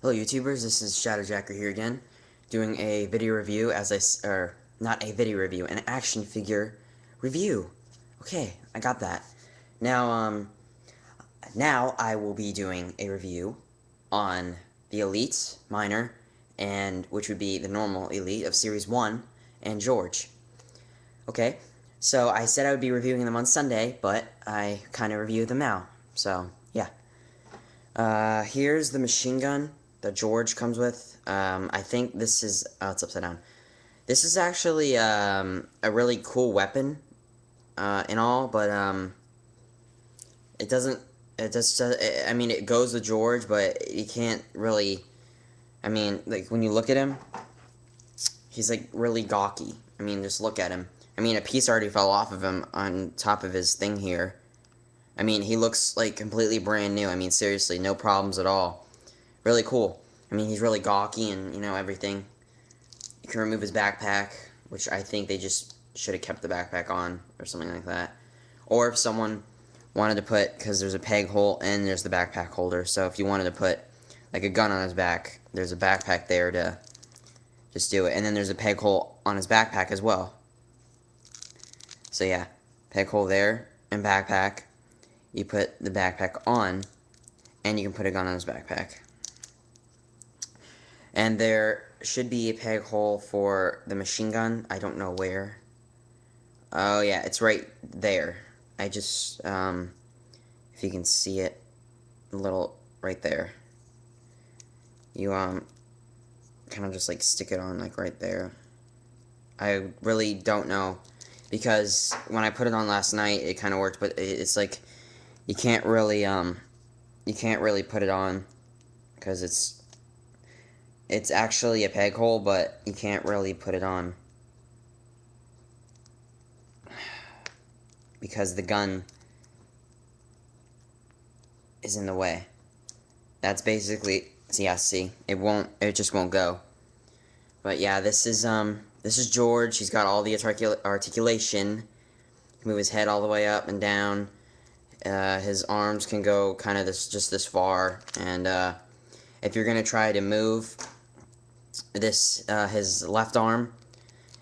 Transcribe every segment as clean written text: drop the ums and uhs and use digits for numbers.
Hello YouTubers, this is shadowjakker here again, doing a video review or not a video review, an action figure review. Okay, I got that. Now I will be doing a review on the Elite Minor, and which would be the normal Elite of Series 1, and George. Okay, so I said I would be reviewing them on Sunday, but I kind of reviewed them now, so yeah. Here's the machine gun that George comes with. I think this is, oh, it's upside down. This is actually, a really cool weapon, and all, but, I mean, it goes with George, but you can't really, I mean, like, when you look at him, he's, like, really gawky. I mean, just look at him. I mean, a piece already fell off of him on top of his thing here. I mean, he looks, like, completely brand new. I mean, seriously, no problems at all. Really cool. I mean, he's really gawky and, you know, everything. You can remove his backpack, which I think they just should have kept the backpack on or something like that. Or if someone wanted to put, because there's a peg hole and there's the backpack holder, so if you wanted to put, like, a gun on his back, there's a backpack there to just do it. And then there's a peg hole on his backpack as well. So, yeah, peg hole there and backpack. You put the backpack on, and you can put a gun on his backpack. And there should be a peg hole for the machine gun. I don't know where. Oh, yeah, it's right there. I just, if you can see it, a little right there. You, kind of just, like, stick it on, like, right there. I really don't know, because when I put it on last night, it kind of worked, but it's, like, you can't really put it on, because it's actually a peg hole, but you can't really put it on, because the gun is in the way. That's basically, yeah, see, it just won't go. But yeah, this is George. He's got all the articulation. Move his head all the way up and down. His arms can go kind of just this far, and if you're gonna try to move his left arm,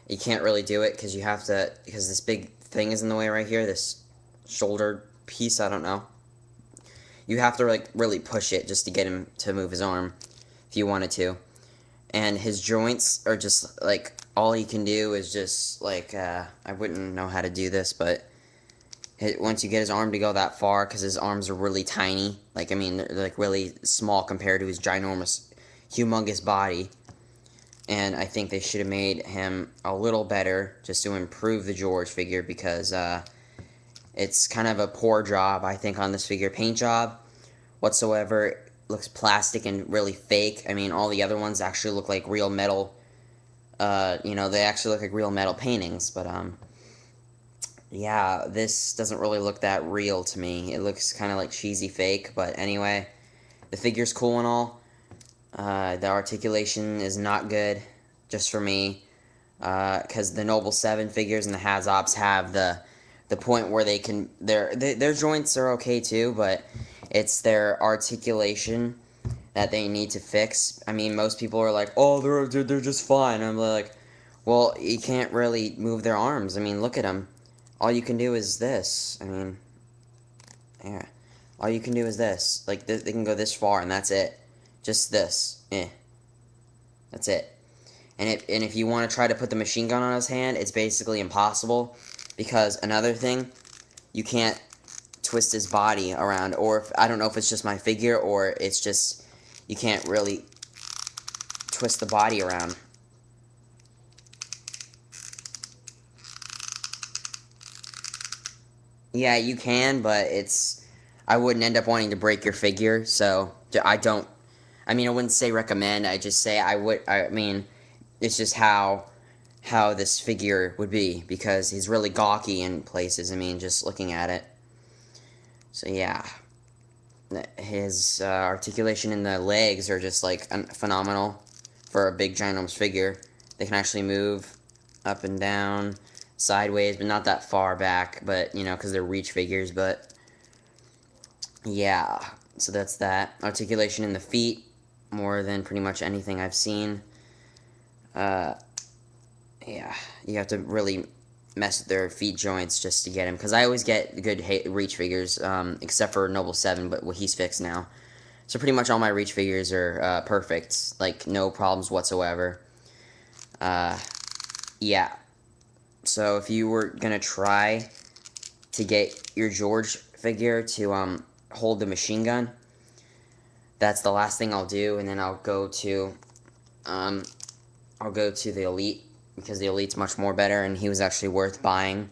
you can't really do it because because this big thing is in the way right here, this shoulder piece. I don't know. You have to, like, really push it just to get him to move his arm if you wanted to. And his joints are just, like, all he can do is just, like, I wouldn't know how to do this, but once you get his arm to go that far, because his arms are really tiny, like, I mean, they're, like, really small compared to his ginormous, humongous body, and I think they should have made him a little better, just to improve the George figure, because, it's kind of a poor job, I think, on this figure. Paint job, whatsoever. It looks plastic and really fake. I mean, all the other ones actually look like real metal, you know, they actually look like real metal paintings, but, yeah, this doesn't really look that real to me. It looks kind of like cheesy fake, but anyway, the figure's cool and all. The articulation is not good, just for me, because the Noble 7 figures and the Hazops have the point where they can, their joints are okay too, but it's their articulation that they need to fix. I mean, most people are like, oh, they're just fine. I'm like, well, you can't really move their arms. I mean, look at them. All you can do is this. I mean, yeah. All you can do is this. Like, they can go this far, and that's it. Just this. That's it. And if you want to try to put the machine gun on his hand, it's basically impossible. Because another thing, you can't twist his body around. Or, I don't know if it's just my figure, or it's just, you can't really twist the body around. Yeah, you can, but I wouldn't end up wanting to break your figure, so I mean, I wouldn't say recommend, I just say I mean, it's just how this figure would be, because he's really gawky in places, I mean, just looking at it. So, yeah. His articulation in the legs are just, like, phenomenal for a big, ginormous figure. They can actually move up and down, sideways, but not that far back, but, you know, because they're reach figures, but, yeah, so that's that. Articulation in the feet, more than pretty much anything I've seen. Yeah, you have to really mess with their feet joints just to get him, because I always get good reach figures, except for Noble 7, but he's fixed now. So pretty much all my reach figures are perfect, like no problems whatsoever. Yeah, so if you were gonna try to get your George figure to hold the machine gun, that's the last thing I'll do, and then I'll go to the Elite, because the Elite's much more better, and he was actually worth buying.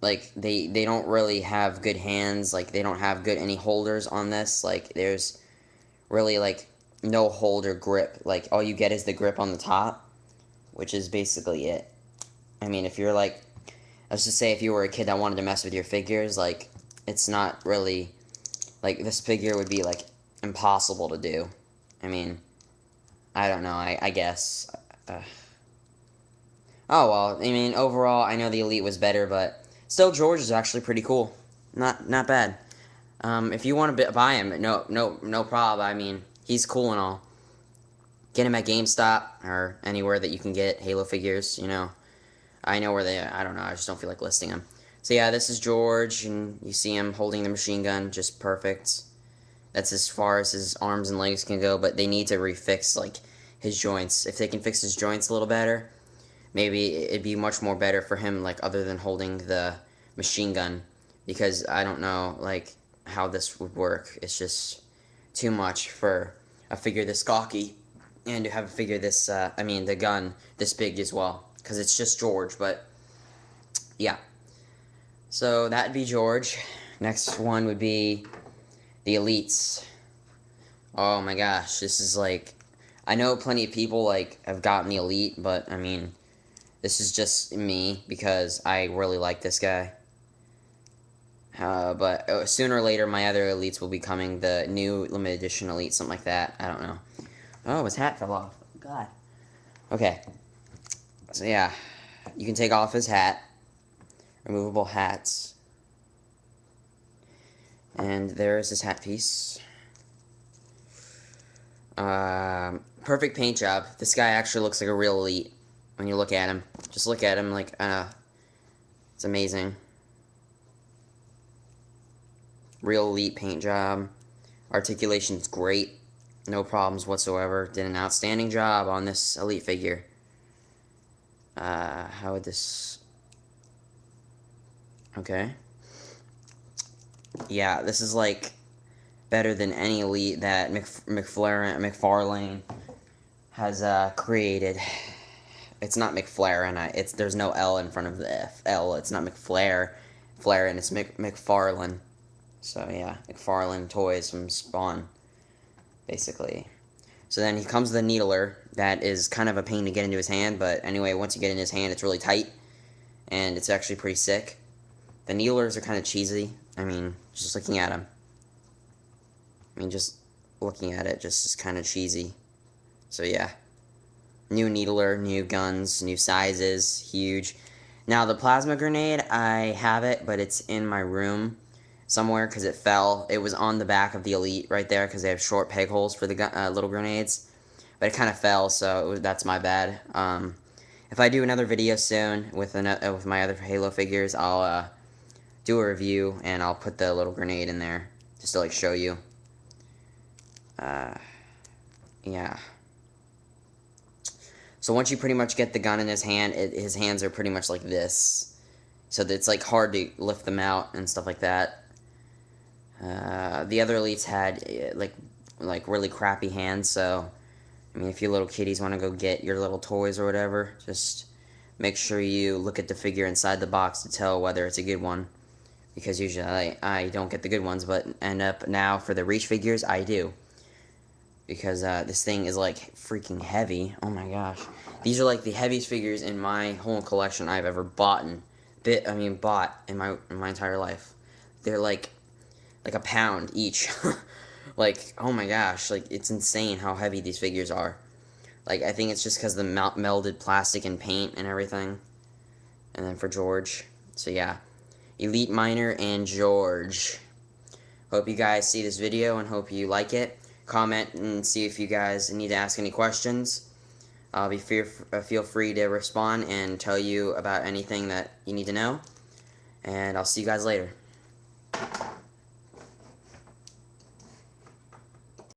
Like, they don't really have good hands, like, they don't have any holders on this, like, there's really, like, no hold or grip, like, all you get is the grip on the top, which is basically it. I mean, if you're, like, let's just say if you were a kid that wanted to mess with your figures, like, it's not really, like, this figure would be, like, impossible to do. I mean, I don't know, I guess. Oh, well, I mean, overall, I know the Elite was better, but still, George is actually pretty cool. Not bad. If you want to buy him, no problem. I mean, he's cool and all. Get him at GameStop or anywhere that you can get Halo figures, you know. I know where they are. I don't know, I just don't feel like listing them. So yeah, this is George, and you see him holding the machine gun, just perfect. That's as far as his arms and legs can go, but they need to refix, like, his joints. If they can fix his joints a little better, maybe it'd be much more better for him, like, other than holding the machine gun, because I don't know, like, how this would work. It's just too much for a figure this gawky, and to have a figure this, I mean, the gun this big as well, because it's just George, but, yeah. So, that'd be George. Next one would be the Elites. Oh my gosh, this is, like, I know plenty of people, like, have gotten the Elite, but, I mean, this is just me, because I really like this guy. But sooner or later, my other Elites will be coming. The new limited edition Elite, something like that. I don't know. Oh, his hat fell off. God. Okay. So, yeah. You can take off his hat. Removable hats. And there's his hat piece. Perfect paint job. This guy actually looks like a real Elite when you look at him. Just look at him, like, it's amazing. Real Elite paint job. Articulation's great. No problems whatsoever. Did an outstanding job on this Elite figure. How would this... Okay. Yeah, this is, like, better than any Elite that McFarlane has created. It's not McFlaren. There's no L in front of the L. It's not McFlaren. It's McFarlane. So yeah, McFarlane toys from Spawn, basically. So then he comes with the Needler. That is kind of a pain to get into his hand, but anyway, once you get in his hand, it's really tight, and it's actually pretty sick. The Needlers are kind of cheesy. I mean, just looking at them. I mean, just looking at it just is kind of cheesy. So yeah. New Needler, new guns, new sizes, huge. Now, the plasma grenade, I have it, but it's in my room somewhere because it fell. It was on the back of the Elite right there because they have short peg holes for the little grenades. But it kind of fell, so that's my bad. If I do another video soon with my other Halo figures, I'll do a review, and I'll put the little grenade in there just to, like, show you. Yeah. So once you pretty much get the gun in his hand, his hands are pretty much like this. So it's, like, hard to lift them out and stuff like that. The other Elites had, like really crappy hands, so, I mean, if you little kiddies want to go get your little toys or whatever, just make sure you look at the figure inside the box to tell whether it's a good one. Because usually I don't get the good ones, but end up now for the Reach figures, I do. Because this thing is, like, freaking heavy. Oh my gosh. These are, like, the heaviest figures in my whole collection I've ever bought in my entire life. They're, like a pound each. Like, oh my gosh. Like, it's insane how heavy these figures are. Like, I think it's just because of the melded plastic and paint and everything. And then for George. So, yeah. Elite Miner and George. Hope you guys see this video and hope you like it. comment and see if you guys need to ask any questions. I'll be feel free to respond and tell you about anything that you need to know. And I'll see you guys later.